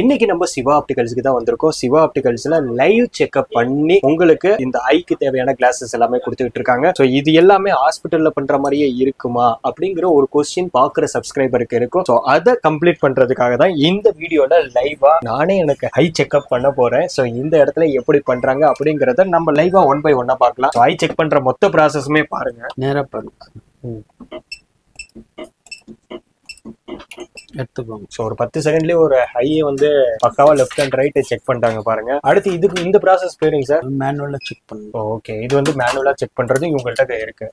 இன்னைக்கு நம்ம சிவா ஆப்டிகல்ஸ்க்கு தான் வந்திருக்கோம். சிவா ஆப்டிகல்ஸ்ல லைவ் செக்அப் பண்ணி உங்களுக்கு இந்த ஐக்கு தேவையான கிளாஸஸ் எல்லாமே கொடுத்துட்டு இருக்காங்க. ஸோ இது எல்லாமே ஹாஸ்பிட்டல்ல பண்ற மாதிரியே இருக்குமா அப்படிங்கிற ஒரு கொஸ்டின் பாக்குற சப்ஸ்கிரைபருக்கு இருக்கும். ஸோ அதை கம்ப்ளீட் பண்றதுக்காக தான் இந்த வீடியோல லைவா நானே எனக்கு ஐ செக்அப் பண்ண போறேன். ஸோ இந்த இடத்துல எப்படி பண்றாங்க அப்படிங்கறத நம்ம லைவா 1 by 1 பார்க்கலாம். ஐ செக் பண்ற மொத்த ப்ராசஸுமே பாருங்க. நேரா பாருங்க. எடுத்துக்கோங்க. ஸோ ஒரு 10 செகண்ட்லயே ஒரு ஹையை வந்து பக்காவா லெஃப்ட் அண்ட் ரைட் செக் பண்ணிட்டாங்க பாருங்க. அடுத்து இதுக்கு இந்த ப்ராசஸ் பேருங்க சார்? மேனுவலா செக் பண்ணுங்க. ஓகே, இது வந்து மேனுவலா செக் பண்றது இவங்கள்ட்ட இருக்கு.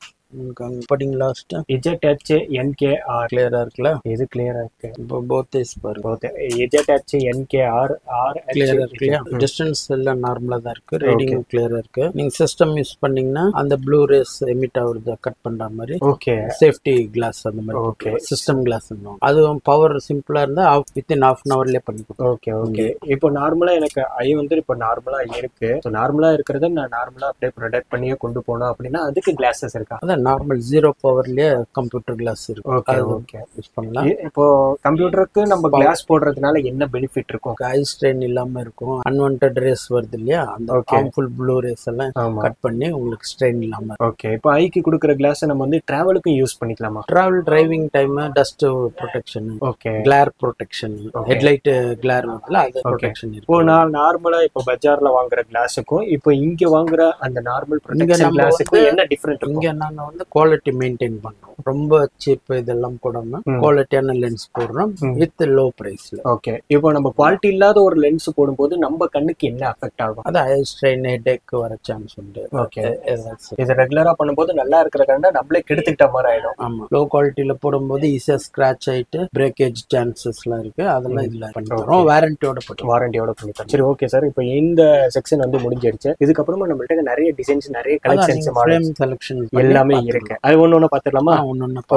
பட்டிங் லாஸ்ட் ZH NKR கிளியரா இருக்குல்ல? இது கிளியரா இருக்கு. இப்போ போத் இஸ் பாருங்க. ZH NKR R கிளியரா இருக்கு. டிஸ்டன்ஸ் எல்லாம் நார்மலா தான் இருக்கு. ரீடிங் கிளியரா இருக்கு. நீங்க சிஸ்டம் யூஸ் பண்ணீங்கன்னா அந்த ப்ளூ ரேஸ் எமிட் ஆகுறத கட் பண்ற மாதிரி ஓகே சேஃப்டி கிளாஸ் அந்த மாதிரி. ஓகே, சிஸ்டம் கிளாஸ் அதுவும் பவர் சிம்பிளா இருந்தா வித்தின் ½ hour பண்ணி கொடுக்கும். Okay okay. இப்போ நார்மலா எனக்கு ஐ வந்து இப்போ நார்மலா இருக்கு. நார்மலா இருக்கிறத நான் நார்மலா அப்படியே ப்ரொடக்ட் பண்ணியே கொண்டு போனோம் அப்படின்னா அதுக்கு கிளாஸஸ் இருக்கா? அதான் நார்மல் 0 பவர்லயே கம்ப்யூட்டர் கிளாஸ் இருக்கு. ஓகே ஓகே, யூஸ் பண்ணலாம். இப்போ கம்ப்யூட்டருக்கு நம்ம கிளாஸ் போடுறதுனால என்ன பெனிஃபிட் இருக்கும்? ஐ ஸ்ட்ரெயின் இல்லாம இருக்கும். அன்வான்டட் ரேஸ் வருது இல்லையா, அந்த ஹார்ம்ஃபுல் ப்ளூ ரேஸ் எல்லாம் கட் பண்ணி உங்களுக்கு ஸ்ட்ரெயின் இல்லாம. ஓகே, இப்போ ஐக்கு கொடுக்குற கிளாஸ் நம்ம வந்து டிராவலுக்கும் யூஸ் பண்ணிக்கலாமா? Travel driving time dust protection, okay, Clare protection, headlight Clare வருதுல அது ப்ரொடெக்ஷன் இருக்கு. இப்போ நான் நார்மலா இப்போ பஜார்ல வாங்குற கிளாஸுக்கும் இப்போ இங்க வாங்குற அந்த நார்மல் ப்ரொடெக்ஷன் கிளாஸுக்கும் என்ன டிஃபரெண்ட்? இங்க நாங்க வந்து குவாலிட்டி மெயின்டைன் பண்றோம். ரொம்ப சீப் இதெல்லாம் போடாம குவாலிட்டியான லென்ஸ் போடுறோம் வித் லோ பிரைஸ்ல. ஓகே, இப்போ நம்ம குவாலிட்டி இல்லாத ஒரு லென்ஸ் போடும்போது நம்ம கண்ணுக்கு என்ன அஃபெக்ட் ஆகும்? அது ஐ ஸ்ட்ரெயின், ஹெடேக் வர சான்ஸ் உண்டு. ஓகே, இது ரெகுலரா பண்ணும்போது நல்லா இருக்கிற கண்டா நம்மளே கெடுத்துக்கிட்ட மாதிரி ஆயிடும். ஆமா, லோ குவாலிட்டியில போடும்போது ஈஸியா ஸ்கிராச் ஆயிட்டு பிரேக்கேஜ் சான்சஸ்லாம் இருக்கு. அதெல்லாம் இதுல பண்ணி தரோம். வாரண்டியோட பண்ணி தரோம். சரி, ஓகே சார். இப்போ இந்த செக்ஷன் வந்து முடிஞ்சிடுச்சு. இதுக்கப்புறமா நம்மள்ட்ட நிறைய டிசைன்ஸ், நிறைய கலெக்ஷன்ஸ், மாடல்ஸ் செலக்ஷன் எல்லாமே இருக்கு. அது ஒண்ணு பாத்துடலாமா?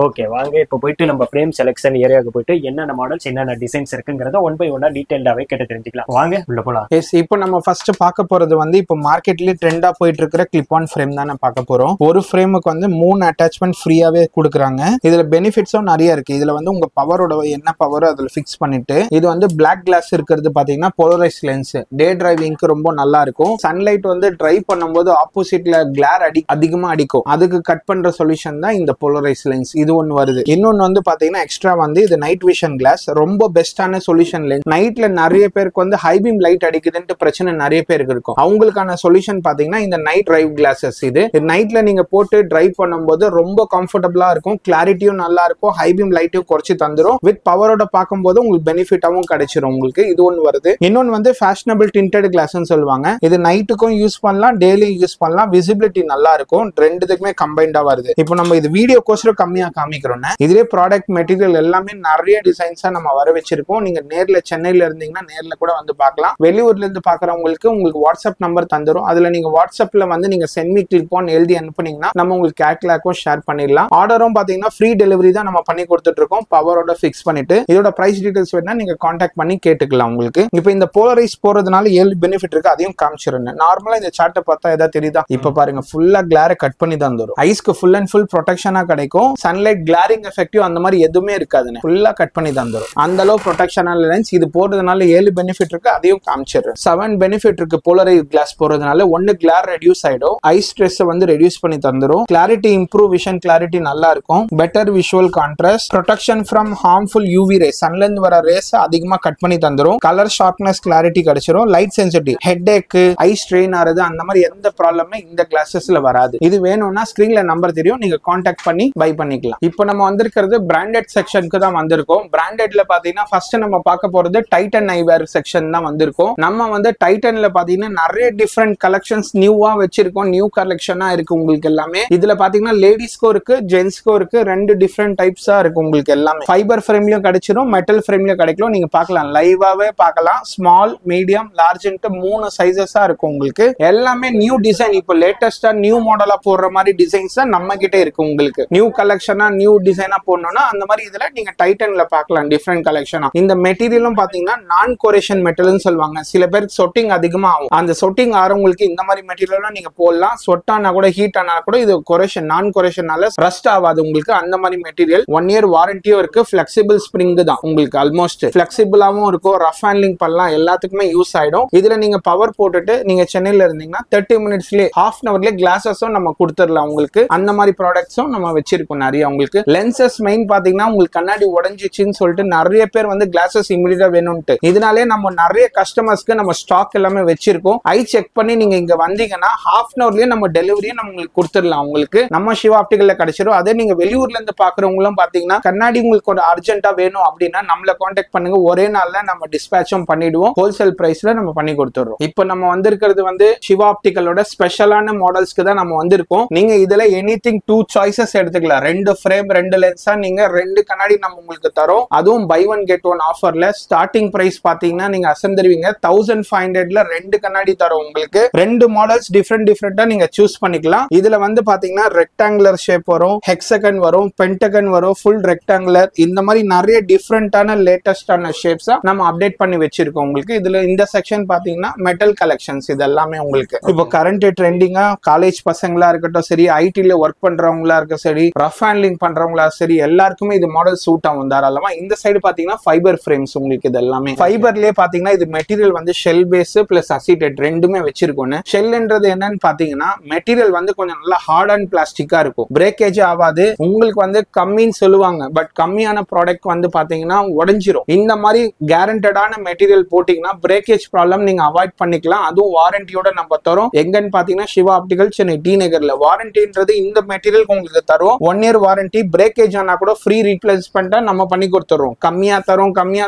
ஓகே, வாங்க இப்போ போயிட்டு நம்ம ஃப்ரேம் செலக்ஷன் ஏரியாவுக்கு போயிட்டு என்னென்ன மாடல்ஸ், என்னென்ன டிசைன்ஸ் இருக்குங்கிறத 1 by 1 டீடைல்டாவே கேட்டு தெரிஞ்சுக்கலாம். வாங்க உள்ள போலாம். இப்போ நம்ம ஃபர்ஸ்ட் பார்க்க போறது வந்து இப்போ மார்க்கெட்லயே ட்ரெண்டா போயிட்டு இருக்கிற கிளிப் ஆன் ஃப்ரேம் தான் பார்க்க போறோம். ஒரு ஃப்ரேமுக்கு வந்து 3 அட்டாச்மெண்ட் ஃப்ரீயாவே கொடுக்குறாங்க. இதுல பெனிஃபிட்ஸும் நிறைய இருக்கு. இதுல வந்து உங்க பவரோட என்ன பவரோ அதுல ஃபிக்ஸ் பண்ணிட்டு, இது வந்து பிளாக் கிளாஸ் இருக்கிறது பாத்தீங்கன்னா போலரைஸ் லென்ஸ். டே டிரைவிங்க்கு ரொம்ப நல்லா இருக்கும். சன்லைட் வந்து டிரைவ் பண்ணும்போது ஆப்போசிட்ல கிளார் அதிகமா அடிக்கும். அதுக்கு கட் பண்ற சொல்யூஷன் தான் இந்த போலரைஸ் லென்ஸ். இது ஒன்னு வருது. இன்னொன்னு வந்து பாத்தீங்கன்னா எக்ஸ்ட்ரா வந்து இது நைட் விஷன் கிளாஸ். ரொம்ப பெஸ்டான சொல்யூஷன் லென்ஸ். நைட்ல நிறைய பேருக்கு வந்து ஹை பீம் லைட் அடிக்குதுன்ட்டு பிரச்சனை நிறைய பேருக்கு இருக்கும். அவங்களுக்கான சொல்யூஷன் பாத்தீங்கன்னா இந்த நைட் டிரைவ் கிளாஸஸ். இது நைட்ல நீங்க போட்டு டிரைவ் பண்ணும்போது ரொம்ப கம்ஃபர்டபுளா இருக்கும். கிளாரிட்டியும் நல்லா இருக்கும். ஹை பீம் லைட்டையும் குறைச்சி தந்துரும். வித் பவரோட பார்க்கும்போது உங்களுக்கு பெனிஃபிட்டாவும் கிடைச்சிரும் உங்களுக்கு. இது ஒன்னு வருது. இன்னொன்னு வந்து ஃபேஷனபிள் டிண்டட் கிளாஸ்னு சொல்லுவாங்க. இது நைட்டுக்கும் யூஸ் பண்ணலாம், டெய்லியும் யூஸ் பண்ணலாம். விசிபிலிட்டி நல்லா இருக்கும். ரெண்டுத்துக்குமே கம்பைண்டா வருது. இப்போ நம்ம இது வீடியோ கோஸ்டர் கம்மியா காமிக்கிறோம். இதுலயே ப்ராடக்ட் மெட்டீரியல் எல்லாமே நிறைய டிசைன்ஸா நம்ம வர வச்சிருக்கோம். நீங்க நேர்ல சென்னையில இருந்தீங்கன்னா நேர்ல கூட வந்து பார்க்கலாம். வெளியூர்ல இருந்து பாக்குறவங்களுக்கு உங்களுக்கு வாட்ஸ்அப் நம்பர் தந்துரும். அதுல நீங்க வாட்ஸ்அப்ல வந்து நீங்க சென்ட் மீ கிளிப் ஆன் எழுதி அனுப்புனீங்கன்னா நம்ம உங்களுக்கு கேட்லாக்கும் ஷேர் பண்ணிடலாம். ஆர்டரும் பாத்தீங்கன்னா ஃப்ரீ டெலிவரி தான் நம்ம பண்ணி கொடுத்துட்டு இருக்கோம். பவரோட ஃபிக்ஸ் பண்ணிட்டு இதோட பிரைஸ் டீடைல்ஸ் வேணா நீங்க கான்டாக்ட் பண்ணி கேட்டுக்கலாம். உங்களுக்கு இப்போ இந்த போலரைஸ் போறதுனால 7 பெனிஃபிட் இருக்கு. அதையும் காமிச்சிருந்தேன். நார்மலா இந்த சார்ட்டை பார்த்தா ஏதாவது தெரியுதா? இப்ப பாருங்க, ஃபுல்லா கிளாரை கட் பண்ணி தந்துரும். ஐஸ்க்கு ஃபுல் அண்ட் ஃபுல் ப்ரொடெக்ஷனா கிடைக்கும். சன்லைட் கிளாரிங் எஃபெக்டிவ் அந்த மாதிரி எதுவுமே இருக்காதுன்னு ஃபுல்லா கட் பண்ணி தந்துரும். அந்த அளவு ப்ரொடெக்ஷனான லென்ஸ். இது போறதுனால 7 பெனிஃபிட் இருக்கு. அதையும் காமிச்சிடுறேன். 7 பெனிஃபிட் இருக்கு. போலரைஸ் கிளாஸ் போறதுனால ஒன்னு கிளார் ரெடியூஸ் ஆயிடும். ஐ ஸ்ட்ரெஸ் வந்து ரெடியூஸ் பண்ணி தந்துரும். கிளாரிட்டி இம்ப்ரூவ், விஷன் கிளாரிட்டி நல்லா இருக்கும். Better visual contrast, protection from harmful UV rays. சன்ல இருந்து வர ரேஸ் அதிகமா கட் பண்ணி தந்துரும். கலர் ஷார்ப்னஸ், கிளாரிட்டி கிடைச்சிரும். Light sensitive, headache, eye strain ஆறது அந்த மாதிரி எந்த ப்ராப்ளமே இந்த கிளாஸஸ்ல வராது. இது வேணும்னா ஸ்கிரீன்ல நம்பர் தெரியும், நீங்க கான்டாக்ட் பண்ணி பை பண்ணிக்கலாம். இப்போ நம்ம வந்திருக்கிறது பிராண்டட் செக்ஷனுக்கு தான் வந்திருக்கோம். பிராண்டட்ல பாத்தீங்கன்னா ஃபர்ஸ்ட் நம்ம பார்க்க போறது டைட்டன் ஐவேர் செக்ஷன் தான் வந்திருக்கோம். நம்ம வந்து டைட்டன்ல பாத்தீங்கன்னா நிறைய டிஃப்ரெண்ட் கலெக்ஷன்ஸ் நியூவா வச்சிருக்கோம். நியூ கலெக்ஷனா இருக்கு உங்களுக்கு எல்லாமே. இதுல பாத்தீங்கன்னா லேடிஸ்க்கும் இருக்கு, ஜென்ஸ்க்கும் இருக்கு. 2 டிஃப்ரெண்ட் டைப்ஸா இருக்கு உங்களுக்கு எல்லாமே. ஃபைபர் ஃப்ரேம்லயும் கிடைச்சிரும், மெட்டல் ஃப்ரேம்லயும் கிடைக்கும். நீங்க பார்க்கலாம், லைவாவே பார்க்கலாம். ஸ்மால், மீடியம், லார்ஜ்ன்ட்டு 3 சைஸஸா இருக்கும் உங்களுக்கு. எல்லாமே நியூ டிசைன். இப்போ லேட்டஸ்டா நியூ மாடலா போடுற மாதிரி டிசைன்ஸ் தான் நம்ம கிட்ட இருக்கு உங்களுக்கு. நியூ கலெக்ஷனா நியூ டிசைனா போடணும்னா அந்த மாதிரி இதுல நீங்க டைட்டன்ல பார்க்கலாம் டிஃப்ரெண்ட் கலெக்ஷனா. இந்த மெட்டீரியலும் பாத்தீங்கன்னா நான் கோரேஷன் மெட்டல்னு சொல்லுவாங்க. சில பேருக்கு சொட்டிங் அதிகமா ஆகும். அந்த சொட்டிங் ஆறவங்களுக்கு இந்த மாதிரி மெட்டீரியலும் நீங்க போடலாம். சொட்டானா கூட ஹீட் ஆனா கூட இது கொரேஷன், நான் கொரேஷனால ரஸ்ட் ஆகாது உங்களுக்கு. அந்த மாதிரி மெட்டீரியல் 1 year வாரண்டியும் இருக்கு. ஃபிளெக்சிபிள் ஸ்ப்ரிங் தான் உங்களுக்கு, ஆல்மோஸ்ட் ஃபிளெக்சிபிளாவும் இருக்கும், ரஃப் ஹேண்ட்லிங் பண்ணலாம், எல்லாத்துக்குமே யூஸ் ஆயிடும். இதுல நீங்க பவர் போட்டுட்டு நீங்க சென்னையில இருந்தீங்கன்னா 30 மினிட்ஸ்லயே ஹாஃப் அன் அவர்லயே கிளாஸஸும் நம்ம கொடுத்துடலாம் உங்களுக்கு. அந்த மாதிரி ப்ராடக்ட்ஸும் நம்ம வச்சிருக்கோம் நிறைய. உங்களுக்கு லென்சஸ் மெயின் பாத்தீங்கன்னா உங்களுக்கு கண்ணாடி உடஞ்சிச்சுன்னு சொல்லிட்டு நிறைய பேர் வந்து கிளாஸஸ் இமிடியா வேணும்ட்டு, இதனாலே நம்ம நிறைய கஸ்டமர்ஸ்க்கு நம்ம ஸ்டாக் எல்லாமே வச்சிருக்கோம். ஐ செக் பண்ணி நீங்க இங்க வந்தீங்கன்னா ஹாஃப் அன் அவர்லயே நம்ம டெலிவரியை நம்ம உங்களுக்கு கொடுத்துடலாம். உங்களுக்கு நம்ம சிவா ஆப்டிகல்ல கிடைச்சிரும். அதே நீங்க வெளியூர்ல இருந்து பாக்குறவங்களும் பாத்தீங்கன்னா கண்ணாடி உங்களுக்கு ஒரு அர்ஜென்ட்டா வேணும் அப்படின்னா நம்மள கான்டாக்ட் பண்ணுங்க, ஒரே நாள்ல நம்ம டிஸ்பேச்சும் பண்ணிடுவோம், ஹோல்சேல் பிரைஸ்ல நம்ம பண்ணி கொடுத்துறோம். இப்போ நம்ம வந்திருக்கிறது வந்து சிவா ஆப்டிகலோட ஸ்பெஷலான மாடல்ஸ்க்கு தான் நம்ம வந்திருக்கோம். நீங்க இதுல எனிதிங் 2 சாய்ஸஸ் எடுத்துக்கலாம். 2 ஃப்ரேம் 2 லென்ஸா நீங்க 2 கண்ணாடி நம்ம உங்களுக்கு தரோம். அதுவும் பை ஒன் கெட் ஒன் ஆஃபர்ல. ஸ்டார்டிங் பிரைஸ் பாத்தீங்கன்னா நீங்க அசந்தருவீங்க, 1500ல 2 கண்ணாடி தரோம் உங்களுக்கு. 2 மாடல்ஸ் டிஃபரெண்டா நீங்க சூஸ் பண்ணிக்கலாம். இதுல வந்து பாத்தீங்கன்னா ரெக்டாங்குலர் ஷேப் வரும், ஹெக்ஸகன் வரும், பென்டகன் வரும், ஃபுல் ரெக்டாங்குலர், இந்த மாதிரி நிறைய டிஃபரெண்டான லேட்டஸ்டான ஷேப்ஸா நம்ம அப்டேட் பண்ணி வச்சிருக்கோம் உங்களுக்கு. இதுல இந்த செக்ஷன் பாத்தீங்கன்னா மெட்டல் கலெக்ஷன்ஸ், இது எல்லாமே உங்களுக்கு இப்போ கரண்ட் ட்ரெண்டிங்கா காலேஜ் பசங்களா இருக்கட்டும் சரி, ஐடில ஒர்க் பண்றவங்களா இருக்க சரி, ரஃப் ஹேண்ட்லிங் பண்றவங்களா சரி, எல்லாருக்குமே இது மாடல் சூட் ஆகும் தாராளமா. இந்த சைடு பாத்தீங்கன்னா ஃபைபர் ஃப்ரேம்ஸ் உங்களுக்கு. இது எல்லாமே ஃபைபர்லயே பாத்தீங்கன்னா இது மெட்டீரியல் வந்து ஷெல் பேஸ் பிளஸ் அசிட்டேட் ரெண்டுமே வச்சிருக்கோம். ஷெல்ன்றது என்னன்னு பாத்தீங்கன்னா மெட்டீரியல் வந்து கொஞ்சம் நல்லா ஹார்ட் அண்ட் பிளாஸ்டிக்கா இருக்கும், பிரேக்கேஜ் ஆகாது. உங்களுக்கு வந்து கம்மின்னு சொல்லுவாங்க, பட் கம்மியான ப்ராடக்ட் வந்து பாத்தீங்கன்னா உடைஞ்சிரும். இந்த மாதிரி கேரண்டடான மெட்டீரியல் போட்டீங்கன்னா பிரேக்கேஜ் ப்ராப்ளம் நீங்க அவாய்ட் பண்ணிக்கலாம். அதுவும் வாரண்டியோட நம்ம தரோம். எங்கன்னு பாத்தீங்கன்னா சிவா ஆப்டிகல் சென்னை டி நகர்ல. வாரண்டின்றது இந்த மெட்டீரியல் உங்களுக்கு தரும், 1 இயர் வாரண்டி. பிரேக்கேஜ் ஆனா கூட ஃப்ரீ ரீப்ளேஸ்மெண்டா நம்ம பண்ணி கொடுத்துறோம். கம்மியா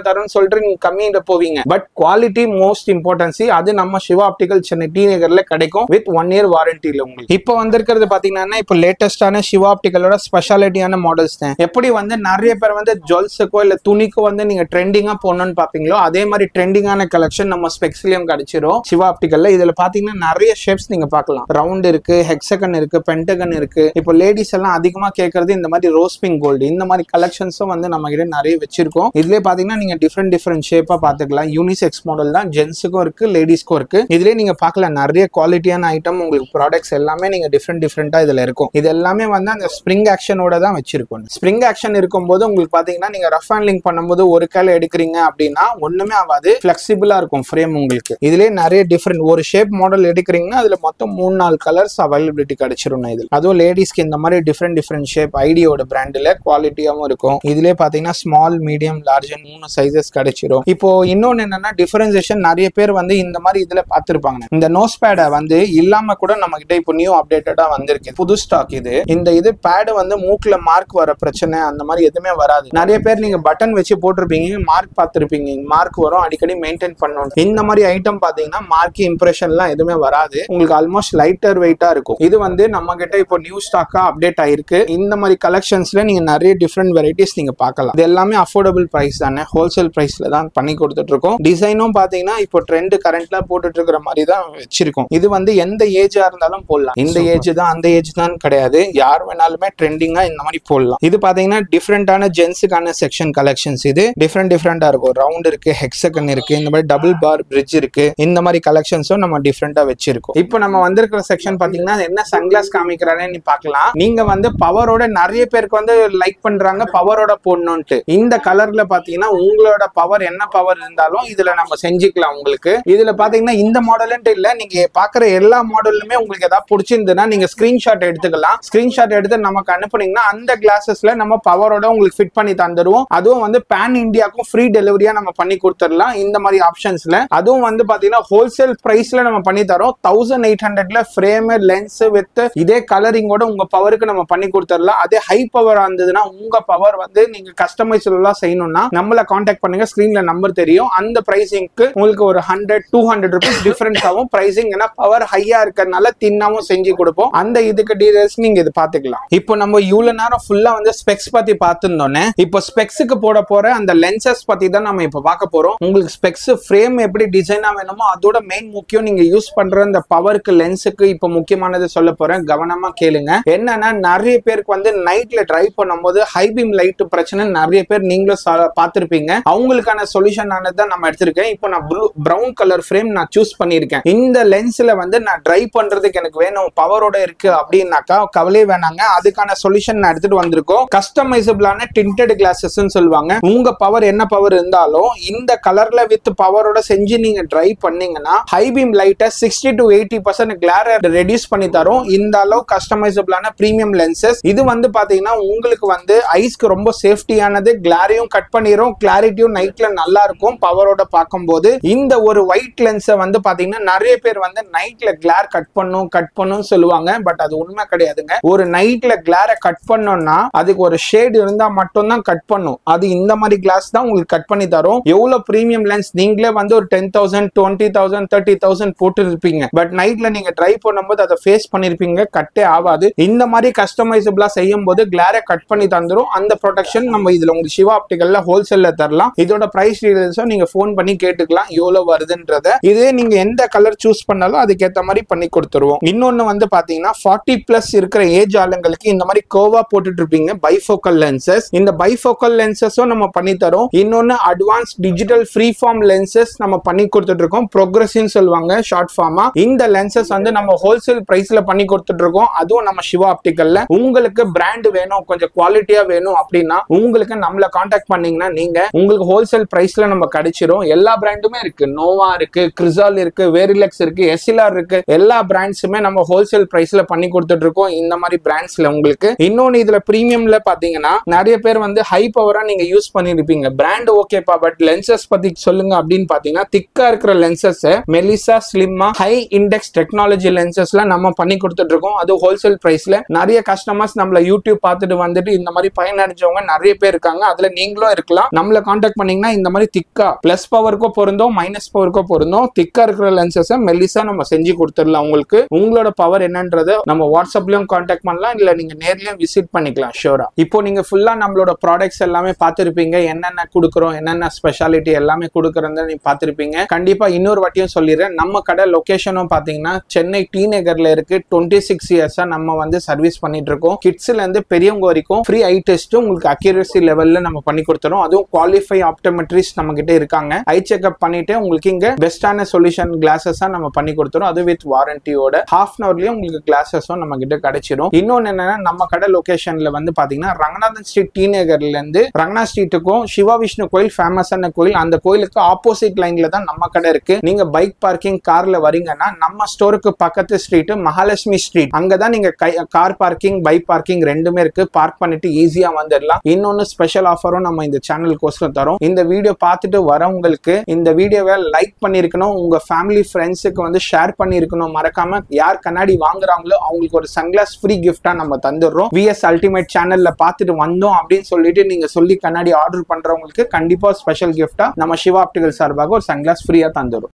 தரும் சொல்லிட்டு நீங்க கம்மியில போவீங்க, பட் குவாலிட்டி மோஸ்ட் இம்பார்ட்டன்சி. அது நம்ம சிவா ஆப்டிகல் சென்னை டி நகர்ல கிடைக்கும் வித் 1 இயர் வாரண்டில உங்களுக்கு. இப்போ வந்திருக்கிறது பாத்தீங்கன்னா இப்போ லேட்டஸ்டான சிவா ஆப்டிகலோட ஸ்பெஷாலிட்டியான மாடல்ஸ் தான். எப்படி வந்து நிறைய பேர் வந்து ஜுவல்ஸுக்கோ இல்ல துணிக்கோ வந்து நீங்க ட்ரெண்டிங்கா போடணும்னு பாப்பீங்களோ, அதே மாதிரி ட்ரெண்டிங்கான கலெக்ஷன் நம்ம ஸ்பெக்ஸ்லயும் கிடைச்சிரும் சிவா ஆப்டிகல்ல. இதுல பாத்தீங்கன்னா நிறைய ஷேப்ஸ் நீங்க பார்க்கலாம். ரவுண்ட் இருக்கு, ஹெக்ஸகன் இருக்கு, பென்டகன் இருக்கு. இப்போ லேடிஸ் எல்லாம் அதிகமா கேட்கறது இந்த மாதிரி ரோஸ் பிங்க் கோல்டு, இந்த மாதிரி கலெக்ஷன்ஸும் வந்து நம்ம கிட்ட நிறைய வச்சிருக்கோம். இதுலயே பாத்தீங்கன்னா நீங்க டிஃபரெண்ட் ஷேப்பா பாத்துக்கலாம். யூனிசெக்ஸ் மாடல் தான், ஜென்ஸுக்கும் இருக்கு லேடிஸ்க்கும் இருக்கு. இதுலயே நீங்க பார்க்கலாம் நிறைய குவாலிட்டியான ஐட்டம் உங்களுக்கு ப்ராடக்ட்ஸ் எல்லாமே நீங்க டிஃபரெண்டா இதுல இருக்கும். இது எல்லாமே வந்து அந்த ஸ்ப்ரிங் ஆக்ஷனோட தான் வச்சிருக்கோம். ஸ்ப்ரிங் ஆக்ஷன் இருக்கும்போது உங்களுக்கு பாத்தீங்கன்னா நீங்க ரஃப் ஹேண்ட்லிங் பண்ணும்போது ஒரு கையில எடுக்கிறீங்க அப்படின்னா ஒண்ணுமே ஆகாது, பிளெக்சிபிளா இருக்கும் ஃப்ரேம் உங்களுக்கு. இதுலயே நிறைய டிஃபரெண்ட் ஒரு ஷேப் மாடல் எடுக்கிறீங்கன்னா அதுல மொத்தம் 3-4 கலர்ஸ் அவைலபிலிட்டி கிடைச்சிரும். இது அதுவும் லேடிஸ்க்கு இந்த மாதிரி டிஃபரெண்ட் ஷேப் ஐடியோட பிராண்ட்ல குவாலிட்டியாவும் இருக்கும். இதுலயே பாத்தீங்கன்னா ஸ்மால், மீடியம், லார்ஜ் 3 சைசஸ் கிடைச்சிரும். இப்போ இன்னொன்னு என்னன்னா டிஃபரன்சியேஷன், நிறைய பேர் வந்து இந்த மாதிரி இதுல பாத்துருப்பாங்க. இந்த நோஸ் பேட வந்து இல்லாம கூட நம்ம கிட்ட இப்போ நியூ அப்டேட்டடா வந்திருக்கு, புது ஸ்டாக் இது. இது பேட் வந்து மூக்குல மார்க் வர பிரச்சனை அந்த மாதிரி எதுவுமே வராது. நிறைய பேர் நீங்க பட்டன் வச்சு போட்டிருப்பீங்க, மார்க் பார்த்திருப்பீங்க, மார்க் வரும், அடிக்கடி மெயின்டைன் பண்ணணும். இந்த மாதிரி ஐட்டம் பாத்தீங்கன்னா மார்க் இம்ப்ரெஷன் எல்லாம் எதுவுமே வராது உங்களுக்கு. ஆல்மோஸ்ட் லைட்டர் வெயிட்டா இருக்கும். இது வந்து நம்ம கிட்ட இப்போ நியூ ஸ்டாக்கா அப்டேட் ஆயிருக்கு. இந்த மாதிரி கலெக்ஷன்ஸ்ல நீங்க நிறைய டிஃபரெண்ட் வெரைட்டிஸ் நீங்க பார்க்கலாம். இது எல்லாமே அஃபோர்டபுள் பிரைஸ் தானே, ஹோல்சேல் பிரைஸ்ல தான் பண்ணி கொடுத்துட்டு இருக்கோம். டிசைனும் பாத்தீங்கன்னா இப்போ ட்ரெண்ட் கரண்ட்ல போட்டுட்டு இருக்கிற மாதிரி தான் வச்சிருக்கோம். இது வந்து எந்த ஏஜா இருந்தாலும் போடலாம். இந்த ஏஜ் தான் அந்த ஏஜ் தான் கிடையாது, யார் வேணாலுமே ட்ரெண்டிங்கா இந்த மாதிரி போடலாம். இது பாத்தீங்கன்னா டிஃபரெண்டான ஜென்ஸுக்கான செக்ஷன் கலெக்ஷன்ஸ். இது டிஃபரெண்டா இருக்கும். ரவுண்ட் இருக்கு, ஹெக்ஸகன் இருக்கு, இந்த மாதிரி டபுள் பார் பிரிட்ஜ் இருக்கு. இந்த மாதிரி கலெக்ஷன்ஸும் நம்ம டிஃபரெண்டா வச்சிருக்கோம். இப்போ நம்ம வந்திருக்கிற செக்ஷன் பாத்தீங்கன்னா என்ன சன்கிளாஸ் காமிக்கிறானே நீ பார்க்கலாம். நீங்க வந்து பவரோட நிறைய பேருக்கு வந்து லைக் பண்றாங்க பவரோட போடணும்ட்டு. இந்த கலர்ல பாத்தீங்கன்னா உங்களோட பவர் என்ன பவர் இருந்தாலும் இதுல நம்ம செஞ்சுக்கலாம் உங்களுக்கு. இதுல பாத்தீங்கன்னா இந்த மாடல்ன்ட்டு இல்ல, நீங்க பாக்குற எல்லா மாடலுமே உங்களுக்கு ஏதாவது பிடிச்சிருந்ததுன்னா நீங்க ஸ்கிரீன்ஷாட் எடுத்துக்கலாம். ஸ்கிரீன்ஷாட் எடுத்து நமக்கு அனுப்புனீங்கன்னா அந்த கிளாஸஸ்ல நம்ம பவரோட உங்களுக்கு ஃபிட் பண்ணி தந்துருவோம். அதுவும் வந்து பேன் இந்தியாவுக்கும் ஃப்ரீ டெலிவரியா நம்ம பண்ணி கொடுத்துடலாம் இந்த மாதிரி ஆப்ஷன்ஸ்ல. அதுவும் வந்து பாத்தீங்கன்னா ஹோல்சேல் பிரைஸ்ல நம்ம பண்ணி தரோம். 1800ல ஃப்ரேம், லென்ஸ் வித் இதே கலரிங்கோட உங்க பவருக்கு நம்ம பண்ணி கொடுத்துடலாம். அதே ஹை பவர் இருந்ததுன்னா உங்க பவர் வந்து நீங்க கஸ்டமைஸ்ல செய்யணும்னா நம்மள கான்டாக்ட் பண்ணுங்க, ஸ்கிரீன்ல நம்பர் தெரியும். அந்த பிரைசிங்க்கு உங்களுக்கு ஒரு 100-200 rupees டிஃபரன்ஸ் ஆகும் பிரைசிங். ஏன்னா பவர் ஹையா இருக்கறனால தின்னாவும் செஞ்சு கொடுப்போம். அந்த இதுக்கு டீடைல்ஸ் நீங்க இது பாத்துக்கலாம். இப்போ நம்ம இவ்வளவு நேரம் ஃபுல்லா வந்து ஸ்பெக்ஸ் பத்தி பார்த்திருந்தோனே, இப்போ ஸ்பெக்ஸுக்கு போற அந்த லென்சஸ் பத்தி தான் நம்ம இப்போ பார்க்க போறோம். உங்களுக்கு ஸ்பெக்ஸ் ஃப்ரேம் எப்படி டிசைனா வேணுமோ அதோட மெயின் முக்கியம் நீங்க யூஸ் பண்ற அந்த பவருக்கு, லென்ஸுக்கு இப்போ முக்கியமானது சொல்ல போறேன், கவனமா கேளுங்க. என்னன்னா நிறைய பேருக்கு வந்து நைட்ல டிரைவ் பண்ணும்போது ஹை பீம் லைட் பிரச்சனை நிறைய பேர் நீங்களும் பார்த்திருப்பீங்க. அவங்களுக்கான சொல்யூஷன் ஆனது தான் நம்ம எடுத்திருக்கேன். இப்போ நான் பிரவுன் கலர் ஃப்ரேம் நான் சூஸ் பண்ணிருக்கேன். இந்த லென்ஸ்ல வந்து நான் டிரைவ் பண்றதுக்கு எனக்கு வேணும் பவரோட இருக்கு அப்படின்னாக்கா கவலையே வேணாங்க, அதுக்கான சொல்யூஷன் நான் எடுத்துட்டு வந்திருக்கோம். கஸ்டமைசபிளான டிண்டட் கிளாஸஸ் சொல்லுவாங்க. உங்க பவர் என்ன பவர் இருந்தாலும் இந்த கலர்ல வித் பவரோட செஞ்சு நீங்க டிரைவ் பண்ணீங்கன்னா ஹை பீம் லைட்டை 60 to 80% கிளாரை ரெடியூஸ் பண்ணி தரும். இந்த அளவு கஸ்டமைசபிளான பிரீமியம் லென்சஸ். இது வந்து பாத்தீங்கன்னா உங்களுக்கு வந்து ஐஸ்க்கு ரொம்ப சேஃப்டியானது. கிளாரையும் கட் பண்ணிரும், கிளாரிட்டியும் நைட்ல நல்லா இருக்கும் பவரோட பார்க்கும்போது. இந்த ஒரு ஒயிட் லென்ஸை வந்து பாத்தீங்கன்னா நிறைய பேர் வந்து நைட்ல கிளார் கட் பண்ணும் சொல்லுவாங்க. பட் அது உண்மை கிடையாதுங்க. ஒரு நைட்ல கிளாரை கட் பண்ணோம்னா அதுக்கு ஒரு ஷேட் இருந்தா மட்டும் தான் கட் பண்ணும். அது இந்த மாதிரி கிளாஸ் தான் உங்களுக்கு கட் பண்ணி தரும். எவ்வளவு பிரீமியம் லென்ஸ் நீங்களே வந்து ஒரு 10,000 20,000 30,000 போட்டு இருப்பீங்க. பட் நைட்ல நீங்க டிரைவ் பண்ணும்போது அதை ஃபேஸ் பண்ணிருப்பீங்க, கட்டே ஆகாது. இந்த மாதிரி கஸ்டமைசபிளா செய்யும் போது கிளாரை கட் பண்ணி தந்துரும். அந்த ப்ரொடெக்ஷன் நம்ம இதுல உங்களுக்கு சிவா ஆப்டிகல்ல ஹோல்சேல்ல தரலாம். இதோட பிரைஸ் டீடைல்ஸும் நீங்க போன் பண்ணி கேட்டுக்கலாம் எவ்வளவு வருதுன்றத. இதே நீங்க எந்த கலர் சூஸ் பண்ணாலும் அதுக்கேற்ற மாதிரி பண்ணி கொடுத்துருவோம். இன்னொன்னு வந்து பாத்தீங்கன்னா 40+ இருக்கிற ஏஜ் ஆளுங்களுக்கு இந்த மாதிரி கோவா போட்டுட்டு இருப்பீங்க பைஃபோக்கல் லென்சஸ். இந்த பைஃபோக்கல் லென்சஸும் நம்ம பண்ணி தரோம். இன்னொன்னு advance digital free form lenses நம்ம பண்ணி கொடுத்துட்டு இருக்கோம். ப்ரோக்ரஸிவ் சொல்லுவாங்க ஷார்ட் ஃபார்மா. இந்த லென்சஸ் வந்து நம்ம ஹோல்சேல் பிரைஸ்ல பண்ணி கொடுத்துட்டு இருக்கோம். அதுவும் நம்ம சிவா ஆப்டிகல்ல. உங்களுக்கு பிராண்ட் வேணும், கொஞ்சம் குவாலிட்டியா வேணும் அப்படின்னா உங்களுக்கு நம்மள கான்டாக்ட் பண்ணீங்கன்னா நீங்க உங்களுக்கு ஹோல்சேல் பிரைஸ்ல நம்ம கிடைச்சிரும். எல்லா பிராண்டுமே இருக்கு. நோவா இருக்கு, கிறிசால் இருக்கு, வேரிலெக்ஸ் இருக்கு, எஸ்எல்ஆர் இருக்கு. எல்லா பிராண்ட்ஸுமே நம்ம ஹோல்சேல் பிரைஸ்ல பண்ணி கொடுத்துட்டு இருக்கோம் இந்த மாதிரி பிராண்ட்ஸ்ல உங்களுக்கு. இன்னொன்னு இதுல பிரீமியம்ல பாத்தீங்கன்னா நிறைய பேர் வந்து ஹை பவரா நீங்க யூஸ் பண்ணிருப்பீங்க. பிராண்ட் ஓகேப்பா, பட் லென்சஸ் பத்தி சொல்லுங்க அப்படின்னு பாத்தீங்கன்னா திக்கா இருக்கிற லென்சஸ் மெலிசா ஸ்லிம்மா ஹை இண்டெக்ஸ் டெக்னாலஜி லென்சஸ்ல நம்ம பண்ணி கொடுத்துட்டு இருக்கோம். அது ஹோல்சேல் பிரைஸ்ல. நிறைய கஸ்டமர்ஸ் நம்மள யூடியூப் பார்த்துட்டு வந்துட்டு இந்த மாதிரி பயனடைஞ்சவங்க நிறைய பேர் இருக்காங்க. அதுல நீங்களும் இருக்கலாம். நம்மள கான்டாக்ட் பண்ணீங்கன்னா இந்த மாதிரி திக்கா பிளஸ் பவருக்கும் பொருந்தும், மைனஸ் பவருக்கும் பொருந்தும். திக்கா இருக்கிற லென்சஸ் மெலிசா நம்ம செஞ்சு கொடுத்துடலாம். உங்களுக்கு உங்களோட பவர் என்னன்றது நம்ம வாட்ஸ்அப்லயும் கான்டாக்ட் பண்ணலாம், இல்ல நீங்க நேர்லயும் விசிட் பண்ணிக்கலாம் ஷூரா. இப்போ நீங்க ஃபுல்லா நம்மளோட ப்ராடக்ட்ஸ் எல்லாமே பார்த்திருப்பீங்க. என்னென்ன கொடுக்குறோம், என்னென்ன ஸ்பெஷாலிட்டி எல்லாமே கொடுக்குறத நீங்க பார்த்திருப்பீங்க. கண்டிப்பா இன்னொரு வாட்டியும் சொல்லிடுறேன். நம்ம கடை லொகேஷனும் பாத்தீங்கன்னா சென்னை டி நகர்ல இருக்கு. 26 இயர்ஸா நம்ம வந்து சர்வீஸ் பண்ணிட்டு இருக்கோம். கிட்ஸ்ல இருந்து பெரியவங்க வரைக்கும் ஃப்ரீ ஐ டெஸ்ட் உங்களுக்கு அக்யூரசி லெவல்ல நம்ம பண்ணி கொடுத்துறோம். அதுவும் குவாலிஃபை ஆப்டோமெட்ரிஸ்ட் நம்ம கிட்ட இருக்காங்க. ஐ செக்அப் பண்ணிட்டு உங்களுக்கு இங்க பெஸ்டான சொல்யூஷன் கிளாஸஸ் நம்ம பண்ணி கொடுத்துறோம். அது வித் வாரண்டியோட ஹாஃப் அன் ஹவர்லயும் உங்களுக்கு கிளாஸஸும் நம்ம கிட்ட கிடைச்சிடும். இன்னொன்னு என்னன்னா நம்ம கடை லொகேஷன்ல வந்து பாத்தீங்கன்னா ரங்கநாதன் ஸ்ட்ரீட் டி நகர்ல இருந்து ரங்கநாத் ஸ்ட்ரீட்டுக்கும் சிவா விஷ்ணு கோயில் ஃபேமஸான கோயில், அந்த கோயிலுக்கு ஆப்போசிட் லைன்ல தான் நம்ம கடை இருக்கு. நீங்க பைக் பார்க்கிங் கார்ல வரீங்கன்னா நம்ம ஸ்டோருக்கு பக்கத்து ஸ்ட்ரீட் மகாலட்சுமி ஸ்ட்ரீட், அங்கதான் நீங்க கார் பார்க்கிங் பைக் பார்க்கிங் ரெண்டுமே இருக்கு. பார்க் பண்ணிட்டு ஈஸியா வந்துடலாம். இன்னொன்னு ஸ்பெஷல் ஆஃபரும் நம்ம இந்த சேனல் கோர்ஸ்ல தரோம். இந்த வீடியோ பார்த்துட்டு வரவங்களுக்கு இந்த வீடியோவை லைக் பண்ணிருக்கணும், உங்க ஃபேமிலி ஃப்ரெண்ட்ஸுக்கு வந்து ஷேர் பண்ணிருக்கணும். மறக்காம யார் கண்ணாடி வாங்குறாங்களோ அவங்களுக்கு ஒரு சன்கிளாஸ் ஃப்ரீ கிஃப்டா நம்ம தந்துடுறோம். விஎஸ் அல்டிமேட் சேனல்ல பார்த்துட்டு வந்தோம் அப்படின்னு சொல்லிட்டு நீங்க சொல்லி கண்ணாடி ஆர்டர் பண்றவங்களுக்கு கண்டிப்பா ஸ்பெஷல் கிஃப்டா நம்ம சிவா ஆப்டிகல் சார்பாக ஒரு சன்கிளாஸ் ஃப்ரீயா தந்துடும்.